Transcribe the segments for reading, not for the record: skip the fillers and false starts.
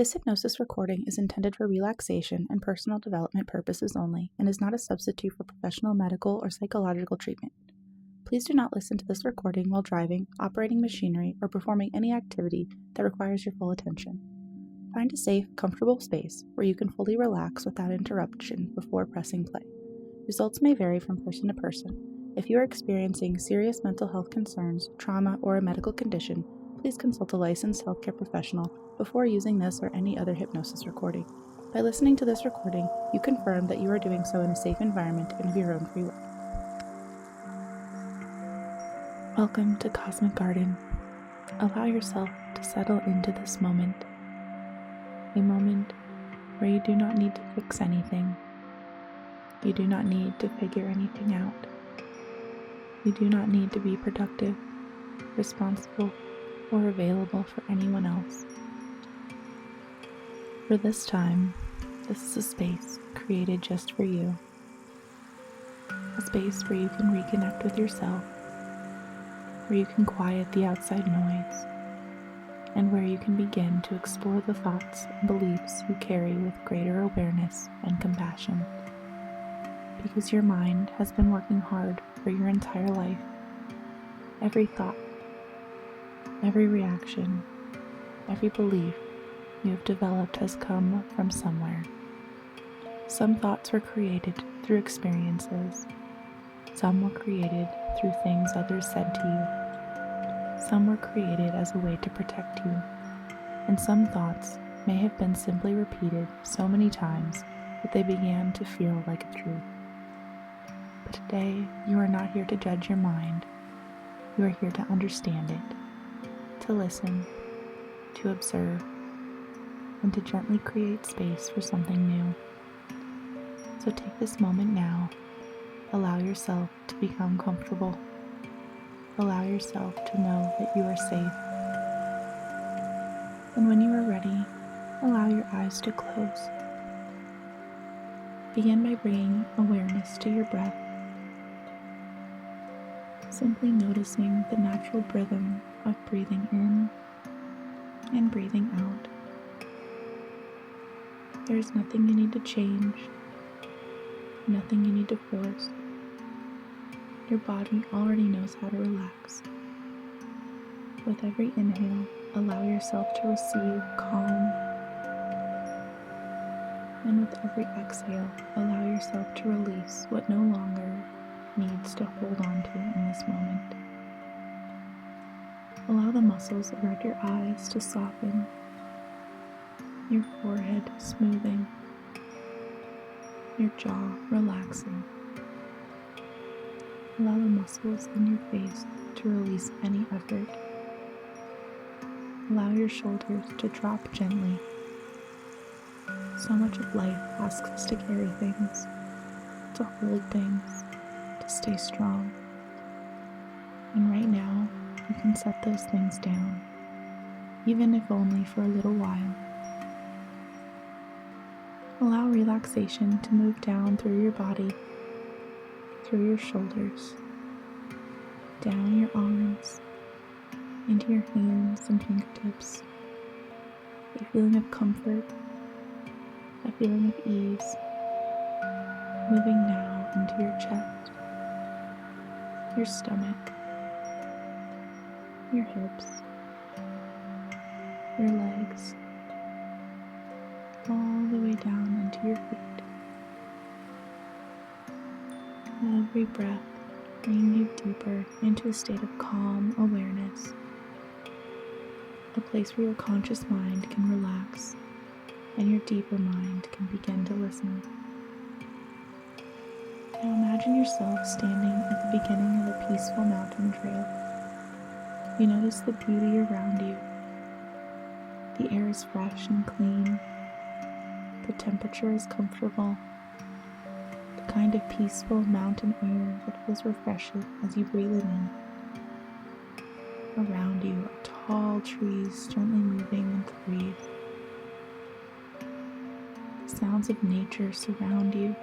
This hypnosis recording is intended for relaxation and personal development purposes only and is not a substitute for professional medical or psychological treatment. Please do not listen to this recording while driving, operating machinery, or performing any activity that requires your full attention. Find a safe, comfortable space where you can fully relax without interruption before pressing play. Results may vary from person to person. If you are experiencing serious mental health concerns, trauma, or a medical condition, please consult a licensed healthcare professional before using this or any other hypnosis recording. By listening to this recording, you confirm that you are doing so in a safe environment and of your own free will. Welcome to Cosmic Garden. Allow yourself to settle into this moment. A moment where you do not need to fix anything. You do not need to figure anything out. You do not need to be productive, responsible, or available for anyone else. For this time, this is a space created just for you. A space where you can reconnect with yourself, where you can quiet the outside noise, and where you can begin to explore the thoughts and beliefs you carry with greater awareness and compassion. Because your mind has been working hard for your entire life. Every thought, every reaction, every belief you have developed has come from somewhere. Some thoughts were created through experiences. Some were created through things others said to you. Some were created as a way to protect you. And some thoughts may have been simply repeated so many times that they began to feel like a truth. But today, you are not here to judge your mind. You are here to understand it, to listen, to observe, and to gently create space for something new. So take this moment now. Allow yourself to become comfortable. Allow yourself to know that you are safe. And when you are ready, allow your eyes to close. Begin by bringing awareness to your breath. Simply noticing the natural rhythm of breathing in and breathing out. There is nothing you need to change, nothing you need to force. Your body already knows how to relax. With every inhale, allow yourself to receive calm. And with every exhale, allow yourself to release what no longer needs to hold on to in this moment. Allow the muscles around your eyes to soften, your forehead smoothing, your jaw relaxing. Allow the muscles in your face to release any effort. Allow your shoulders to drop gently. So much of life asks us to carry things, to hold things, to stay strong. And right now, you can set those things down, even if only for a little while. Allow relaxation to move down through your body, through your shoulders, down your arms, into your hands and fingertips. A feeling of comfort, a feeling of ease, moving now into your chest, your stomach, your hips, your legs, all the way down into your feet. Every breath bringing you deeper into a state of calm awareness, a place where your conscious mind can relax and your deeper mind can begin to listen. Now imagine yourself standing at the beginning of a peaceful mountain trail. You notice the beauty around you. The air is fresh and clean. The temperature is comfortable. The kind of peaceful mountain air that feels refreshing as you breathe it in. Around you are tall trees gently moving in the breeze. The sounds of nature surround you.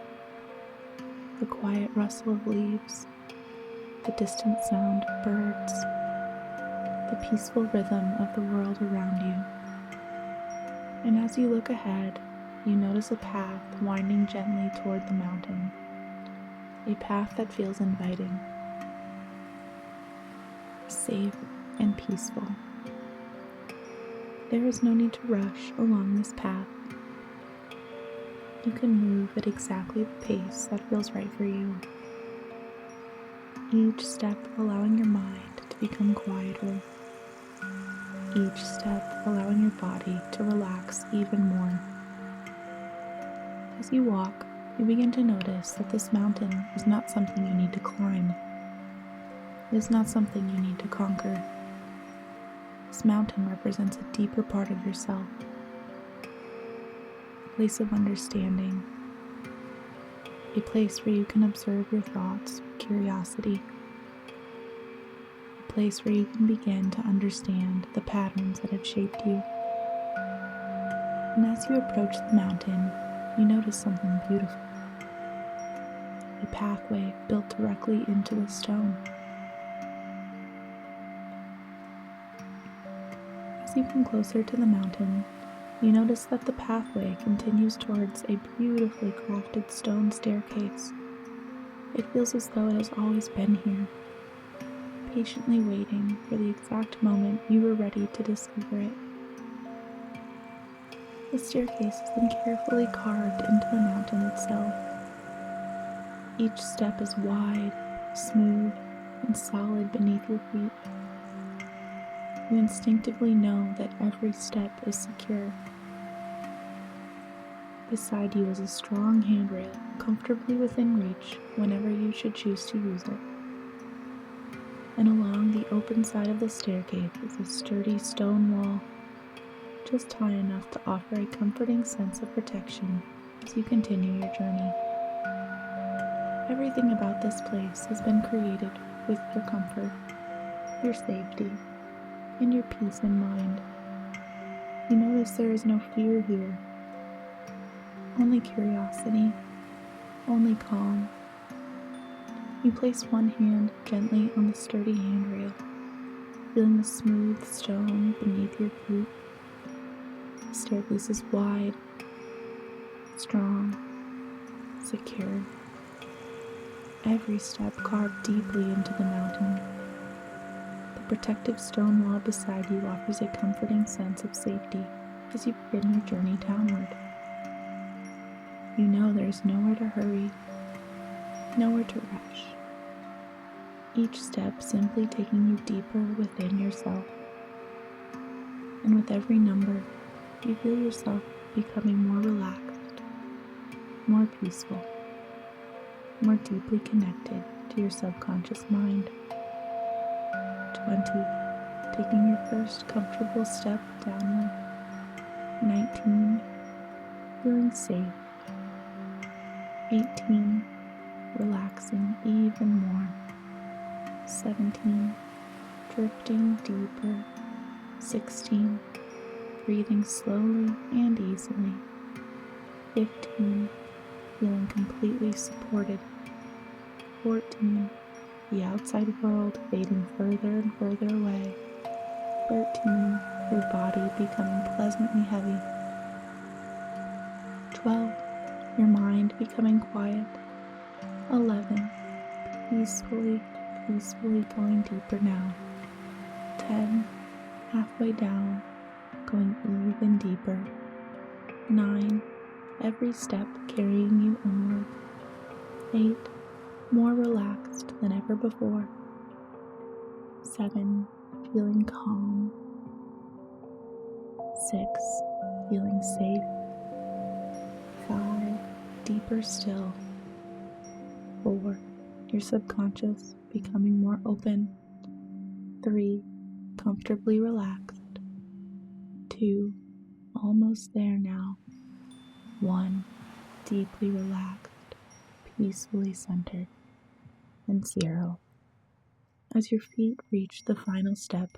The quiet rustle of leaves, the distant sound of birds, the peaceful rhythm of the world around you. And as you look ahead, you notice a path winding gently toward the mountain, a path that feels inviting, safe, and peaceful. There is no need to rush along this path. You can move at exactly the pace that feels right for you, each step allowing your mind to become quieter, each step allowing your body to relax even more. As you walk, you begin to notice that this mountain is not something you need to climb. It is not something you need to conquer. This mountain represents a deeper part of yourself, a place of understanding, a place where you can observe your thoughts with curiosity, a place where you can begin to understand the patterns that have shaped you. And as you approach the mountain, you notice something beautiful, a pathway built directly into the stone. As you come closer to the mountain, you notice that the pathway continues towards a beautifully crafted stone staircase. It feels as though it has always been here, patiently waiting for the exact moment you were ready to discover it. The staircase has been carefully carved into the mountain itself. Each step is wide, smooth, and solid beneath your feet. You instinctively know that every step is secure. Beside you is a strong handrail, comfortably within reach whenever you should choose to use it. And along the open side of the staircase is a sturdy stone wall, just high enough to offer a comforting sense of protection as you continue your journey. Everything about this place has been created with your comfort, your safety, and your peace in mind. You notice there is no fear here, only curiosity, only calm. You place one hand gently on the sturdy handrail, feeling the smooth stone beneath your feet. The staircase is wide, strong, secure. Every step carved deeply into the mountain. The protective stone wall beside you offers a comforting sense of safety as you begin your journey downward. You know there is nowhere to hurry, nowhere to rush. Each step simply taking you deeper within yourself. And with every number, you feel yourself becoming more relaxed, more peaceful, more deeply connected to your subconscious mind. 20, taking your first comfortable step downward. 19, feeling safe. 18, relaxing even more. 17, drifting deeper. 16, breathing slowly and easily. 15, feeling completely supported. 14, the outside world fading further and further away. 13, your body becoming pleasantly heavy. 12, your mind becoming quiet. 11, peacefully going deeper now. 10, halfway down, going even deeper. 9, every step carrying you onward. 8, more relaxed than ever before. 7, feeling calm. 6, feeling safe. 5, deeper still. 4, your subconscious becoming more open. 3, comfortably relaxed. 2, almost there now. 1, deeply relaxed, peacefully centered. And 0. As your feet reach the final step,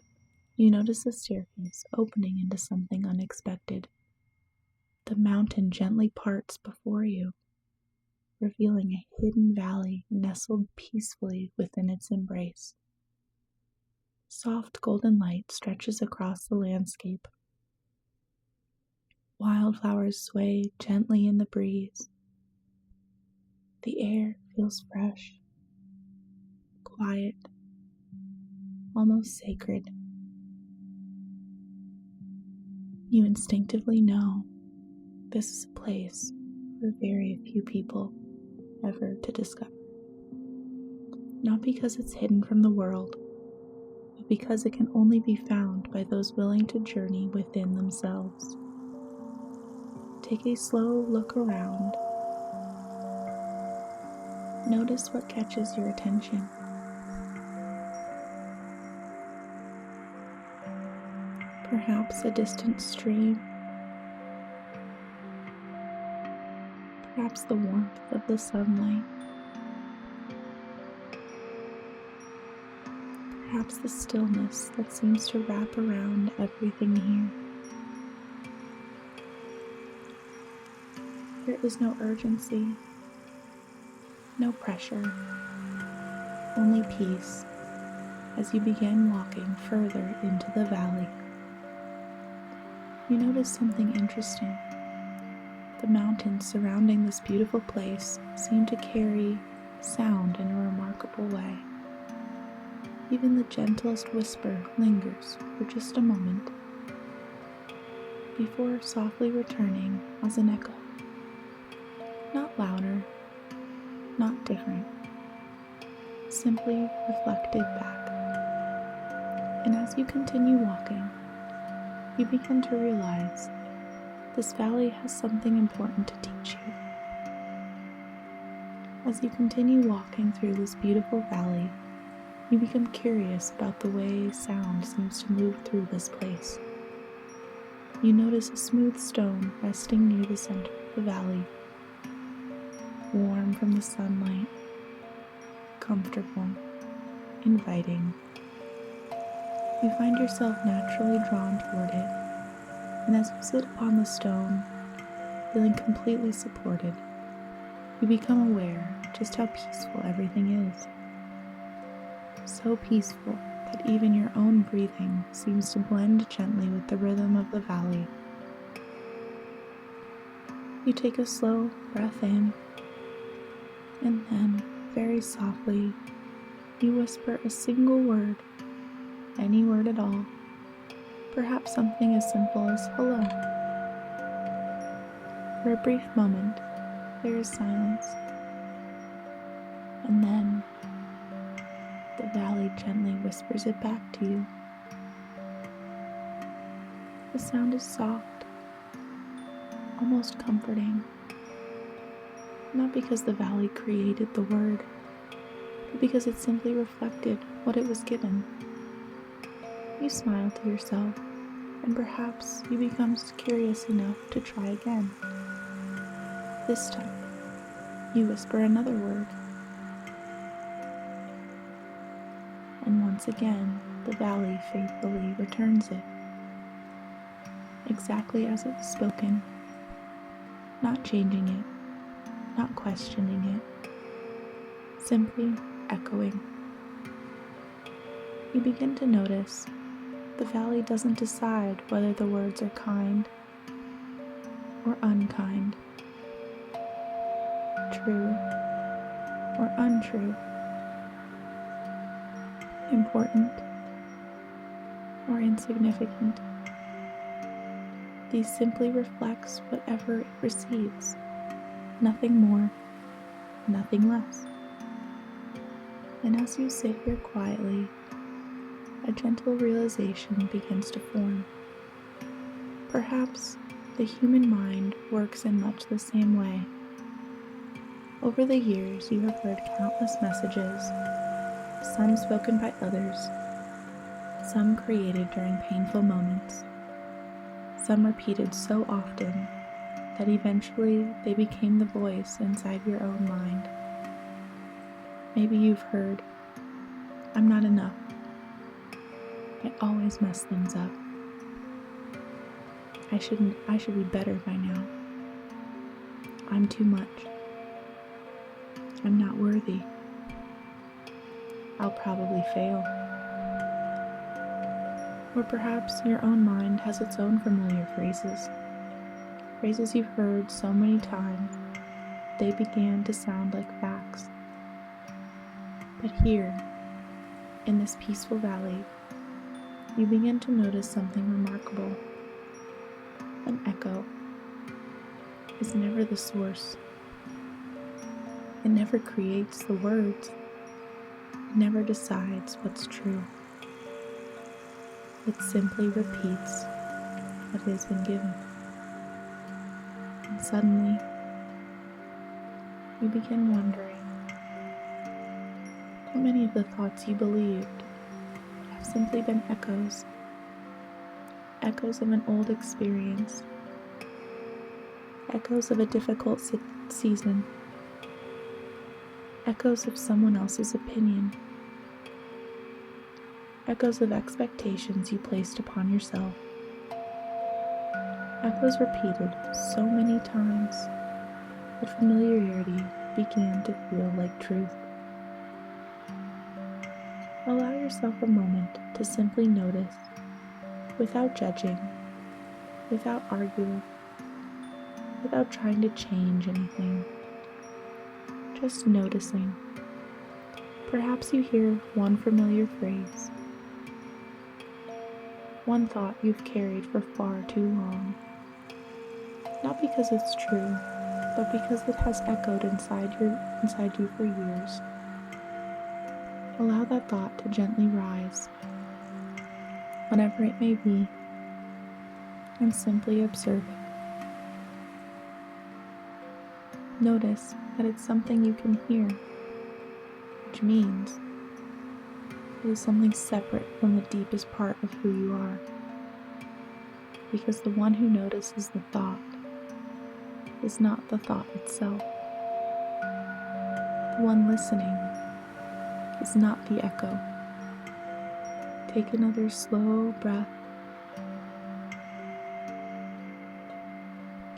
you notice the staircase opening into something unexpected. The mountain gently parts before you, revealing a hidden valley nestled peacefully within its embrace. Soft golden light stretches across the landscape, Wildflowers sway gently in the breeze. The air feels fresh, quiet, almost sacred. You instinctively know this is a place for very few people ever to discover. Not because it's hidden from the world, but because it can only be found by those willing to journey within themselves. Take a slow look around. Notice what catches your attention. Perhaps a distant stream, perhaps the warmth of the sunlight, perhaps the stillness that seems to wrap around everything here. There is no urgency, no pressure, only peace as you begin walking further into the valley. You notice something interesting. The mountains surrounding this beautiful place seem to carry sound in a remarkable way. Even the gentlest whisper lingers for just a moment before softly returning as an echo. Not louder, not different, simply reflected back. And as you continue walking, you begin to realize this valley has something important to teach you. As you continue walking through this beautiful valley, you become curious about the way sound seems to move through this place. You notice a smooth stone resting near the center of the valley, warm from the sunlight, comfortable, inviting. You find yourself naturally drawn toward it, and as you sit upon the stone, feeling completely supported, you become aware just how peaceful everything is. So peaceful that even your own breathing seems to blend gently with the rhythm of the valley. You take a slow breath in, and then, very softly, you whisper a single word, any word at all, perhaps something as simple as hello. For a brief moment, there is silence, and then the valley gently whispers it back to you. The sound is soft, almost comforting, not because the valley created the word, but because it simply reflected what it was given. You smile to yourself, and perhaps you become curious enough to try again. This time, you whisper another word. And once again, the valley faithfully returns it, exactly as it was spoken, not changing it, not questioning it, simply echoing. You begin to notice the valley doesn't decide whether the words are kind or unkind, true or untrue, important or insignificant. These simply reflects whatever it receives, nothing more, nothing less. And as you sit here quietly, a gentle realization begins to form. Perhaps the human mind works in much the same way. Over the years, you have heard countless messages, some spoken by others, some created during painful moments, some repeated so often that eventually they became the voice inside your own mind. Maybe you've heard, "I'm not enough. I always mess things up. I should be better by now. I'm too much. I'm not worthy. I'll probably fail." Or perhaps your own mind has its own familiar phrases. phrases you've heard so many times, they began to sound like facts. But here, in this peaceful valley, you begin to notice something remarkable. An echo is never the source. It never creates the words. It never decides what's true. It simply repeats what has been given. And suddenly, you begin wondering how many of the thoughts you believed have simply been echoes of an old experience, echoes of a difficult season, echoes of someone else's opinion, echoes of expectations you placed upon yourself, echoes repeated so many times that familiarity began to feel like truth. Allow yourself a moment to simply notice, without judging, without arguing, without trying to change anything. Just noticing. Perhaps you hear one familiar phrase, one thought you've carried for far too long. Not because it's true, but because it has echoed inside you for years. Allow that thought to gently rise, whatever it may be, and simply observe it. Notice that it's something you can hear, which means it is something separate from the deepest part of who you are. Because the one who notices the thought is not the thought itself. The one listening is not the echo. Take another slow breath.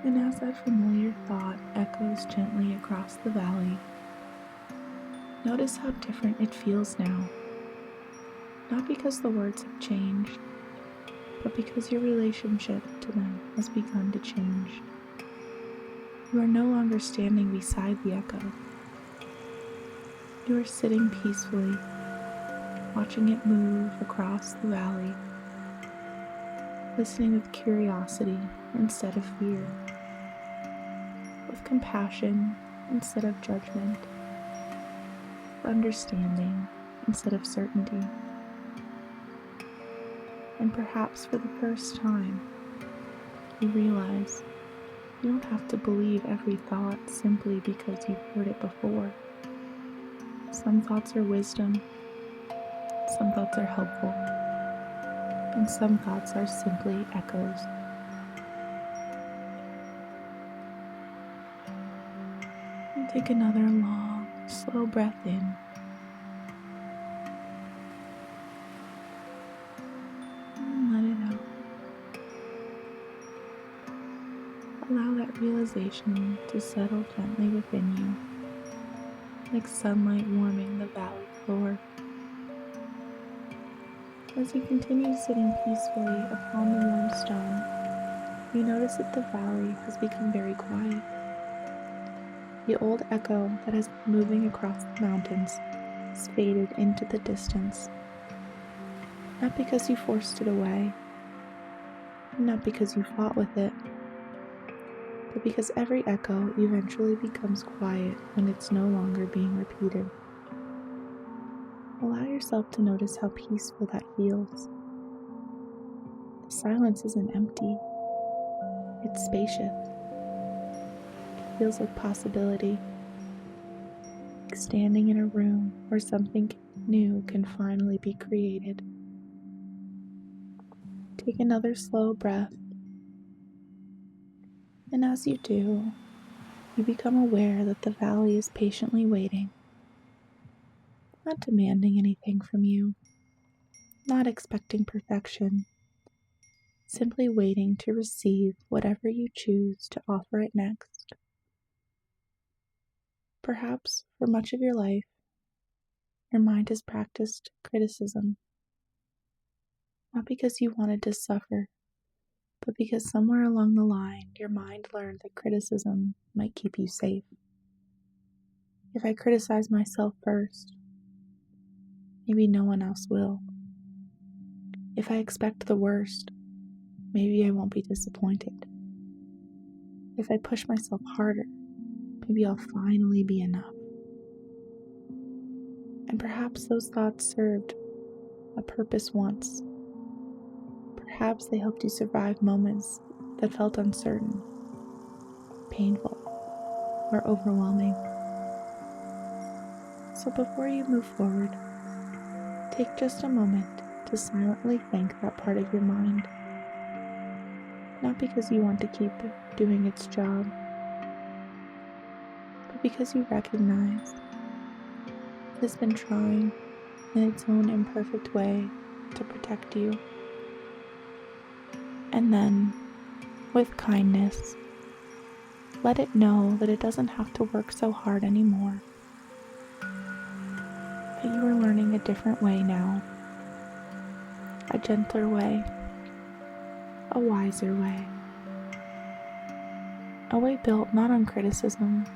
And as that familiar thought echoes gently across the valley, notice how different it feels now. Not because the words have changed, but because your relationship to them has begun to change. You are no longer standing beside the echo. You are sitting peacefully, watching it move across the valley, listening with curiosity instead of fear, with compassion instead of judgment, with understanding instead of certainty. And perhaps for the first time, you realize you don't have to believe every thought simply because you've heard it before. Some thoughts are wisdom, some thoughts are helpful, and some thoughts are simply echoes. And take another long, slow breath in. And let it out. Allow that realization to settle gently within you, like sunlight warming the valley floor. As you continue sitting peacefully upon the warm stone, you notice that the valley has become very quiet. The old echo that has been moving across the mountains has faded into the distance. Not because you forced it away, not because you fought with it, but because every echo eventually becomes quiet when it's no longer being repeated. Allow yourself to notice how peaceful that feels. The silence isn't empty, it's spacious. It feels like possibility, like standing in a room where something new can finally be created. Take another slow breath, and as you do, you become aware that the valley is patiently waiting, not demanding anything from you, not expecting perfection, simply waiting to receive whatever you choose to offer it next. Perhaps for much of your life, your mind has practiced criticism, not because you wanted to suffer, but because somewhere along the line your mind learned that criticism might keep you safe. If I criticize myself first, maybe no one else will. If I expect the worst, maybe I won't be disappointed. If I push myself harder, maybe I'll finally be enough. And perhaps those thoughts served a purpose once. Perhaps they helped you survive moments that felt uncertain, painful, or overwhelming. So before you move forward, take just a moment to silently thank that part of your mind. Not because you want to keep it doing its job, but because you recognize it has been trying in its own imperfect way to protect you. And then, with kindness, let it know that it doesn't have to work so hard anymore. That you are learning a different way now. A gentler way. A wiser way. A way built not on criticism,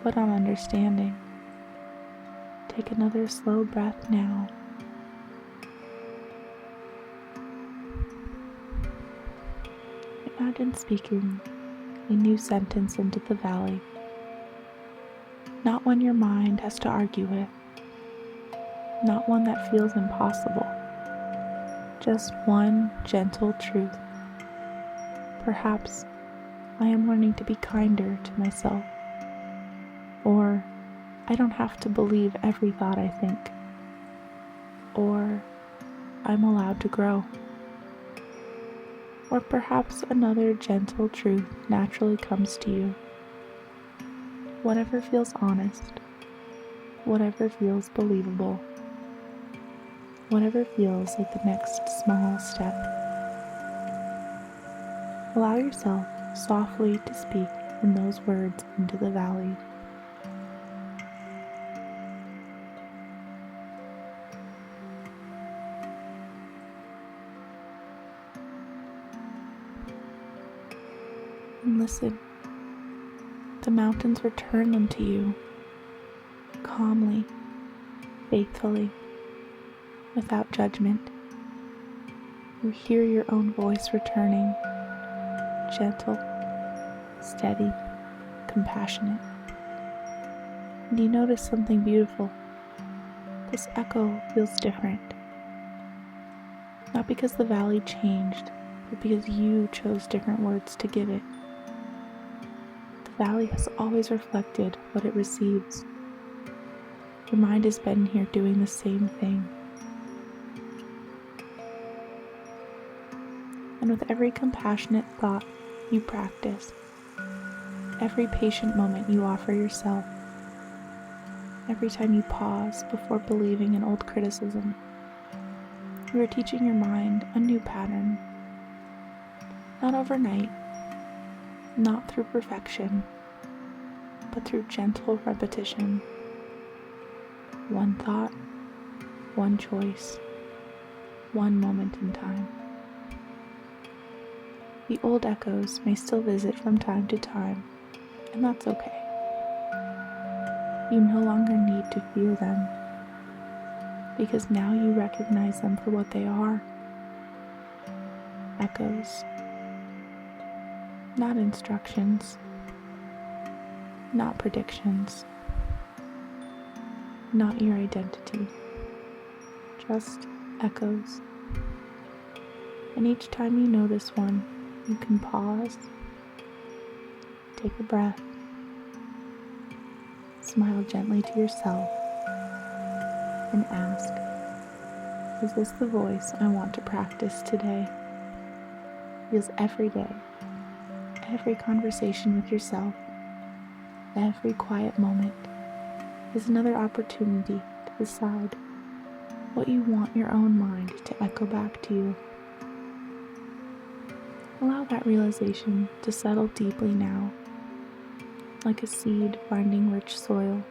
but on understanding. Take another slow breath now. Imagine speaking a new sentence into the valley. Not one your mind has to argue with. Not one that feels impossible. Just one gentle truth. Perhaps I am learning to be kinder to myself. Or I don't have to believe every thought I think. Or I'm allowed to grow. Or perhaps another gentle truth naturally comes to you. Whatever feels honest, whatever feels believable, whatever feels like the next small step. Allow yourself softly to speak in those words into the valley. And listen. The mountains return them to you, calmly, faithfully, without judgment. You hear your own voice returning, gentle, steady, compassionate. And you notice something beautiful. This echo feels different. Not because the valley changed, but because you chose different words to give it. The valley has always reflected what it receives. Your mind has been here doing the same thing. And with every compassionate thought you practice, every patient moment you offer yourself, every time you pause before believing in old criticism, you are teaching your mind a new pattern. Not overnight, not through perfection, but through gentle repetition. One thought, one choice, one moment in time. The old echoes may still visit from time to time, and that's okay. You no longer need to fear them, because now you recognize them for what they are. Echoes. Not instructions. Not predictions. Not your identity. Just echoes. And each time you notice one, you can pause, take a breath, smile gently to yourself, and ask, is this the voice I want to practice today? Because every day, every conversation with yourself, every quiet moment is another opportunity to decide what you want your own mind to echo back to you. Allow that realization to settle deeply now, like a seed finding rich soil,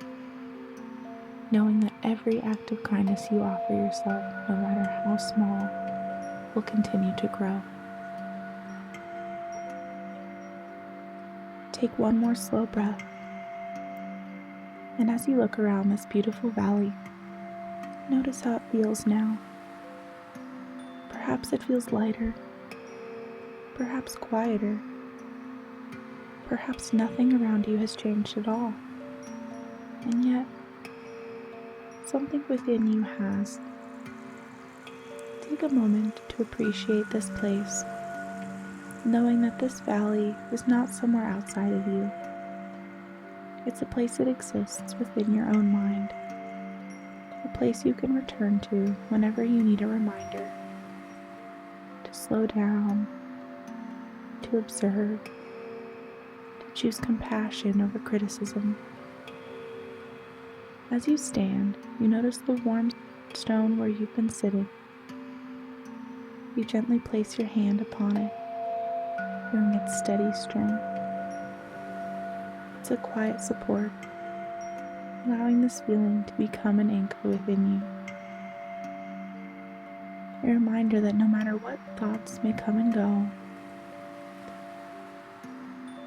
knowing that every act of kindness you offer yourself, no matter how small, will continue to grow. take one more slow breath. And as you look around this beautiful valley, notice how it feels now. Perhaps it feels lighter, perhaps quieter, perhaps nothing around you has changed at all. And yet, something within you has. Take a moment to appreciate this place, knowing that this valley is not somewhere outside of you. It's a place that exists within your own mind, a place you can return to whenever you need a reminder to slow down, to observe, to choose compassion over criticism. As you stand, you notice the warm stone where you've been sitting. You gently place your hand upon it, feeling its steady strength. It's a quiet support, allowing this feeling to become an anchor within you. A reminder that no matter what thoughts may come and go,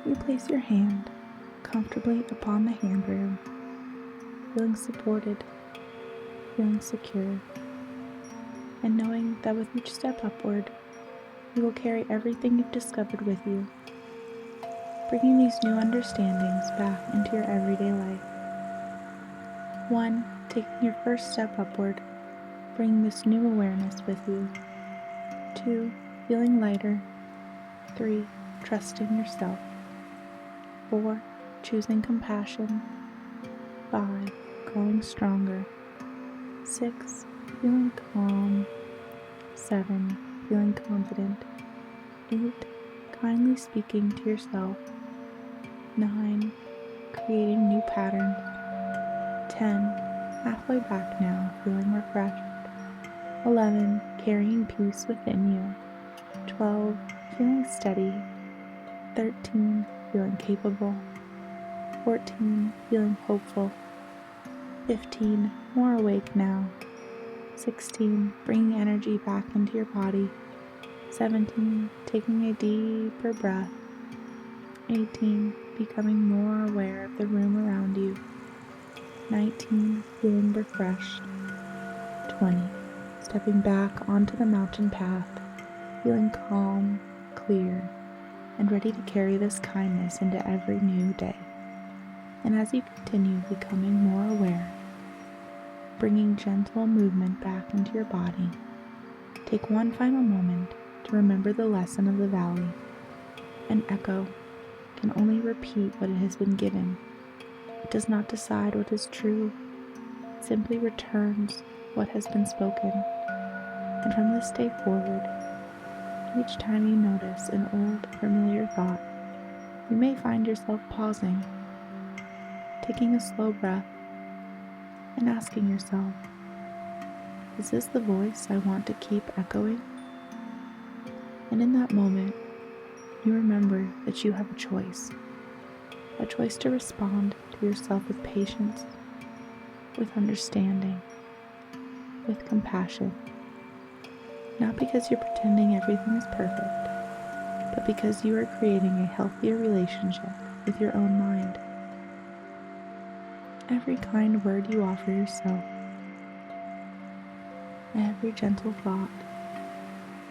you place your hand comfortably upon the handrail, feeling supported, feeling secure, and knowing that with each step upward, you will carry everything you've discovered with you, bringing these new understandings back into your everyday life. 1. Taking your first step upward, bringing this new awareness with you. 2. Feeling lighter. 3. Trusting yourself. 4. Choosing compassion. 5. Growing stronger. 6. Feeling calm. 7. Feeling confident. 8. Kindly speaking to yourself. 9. Creating new patterns. 10. Halfway back now, feeling refreshed. 11. Carrying peace within you. 12. Feeling steady. 13. Feeling capable. 14. Feeling hopeful. 15. More awake now. 16. Bringing energy back into your body. 17. Taking a deeper breath. 18. Becoming more aware of the room around you. 19. Feeling refreshed. 20. Stepping back onto the mountain path, feeling calm, clear, and ready to carry this kindness into every new day. And as you continue becoming more aware, bringing gentle movement back into your body, take one final moment to remember the lesson of the valley. An echo can only repeat what it has been given. It does not decide what is true. It simply returns what has been spoken. And from this day forward, each time you notice an old familiar thought, you may find yourself pausing, taking a slow breath, and asking yourself, is this the voice I want to keep echoing? And in that moment, you remember that you have a choice to respond to yourself with patience, with understanding, with compassion. Not because you're pretending everything is perfect, but because you are creating a healthier relationship with your own mind. Every kind word you offer yourself, every gentle thought,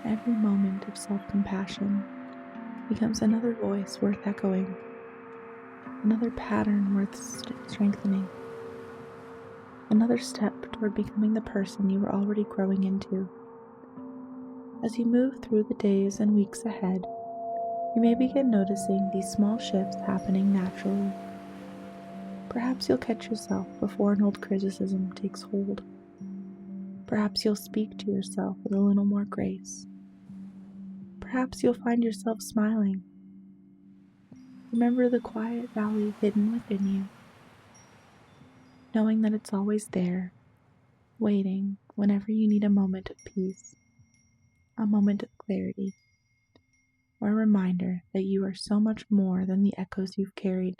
every moment of self-compassion becomes another voice worth echoing, another pattern worth strengthening, another step toward becoming the person you are already growing into. As you move through the days and weeks ahead, you may begin noticing these small shifts happening naturally. Perhaps you'll catch yourself before an old criticism takes hold. Perhaps you'll speak to yourself with a little more grace. Perhaps you'll find yourself smiling. Remember the quiet valley hidden within you, knowing that it's always there, waiting whenever you need a moment of peace, a moment of clarity, or a reminder that you are so much more than the echoes you've carried.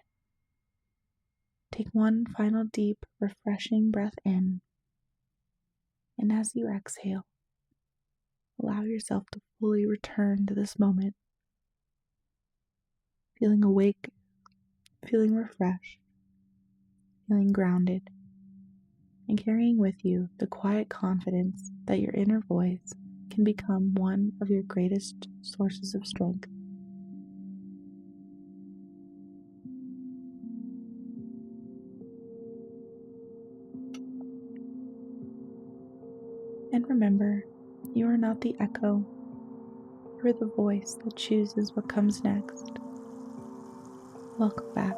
Take one final deep, refreshing breath in, and as you exhale, allow yourself to fully return to this moment, feeling awake, feeling refreshed, feeling grounded, and carrying with you the quiet confidence that your inner voice can become one of your greatest sources of strength. And remember, you are not the echo. You are the voice that chooses what comes next. Welcome back.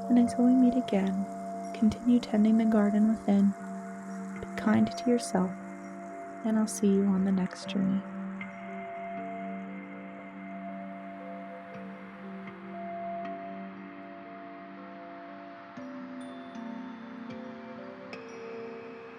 And until we meet again, continue tending the garden within. Be kind to yourself, and I'll see you on the next journey.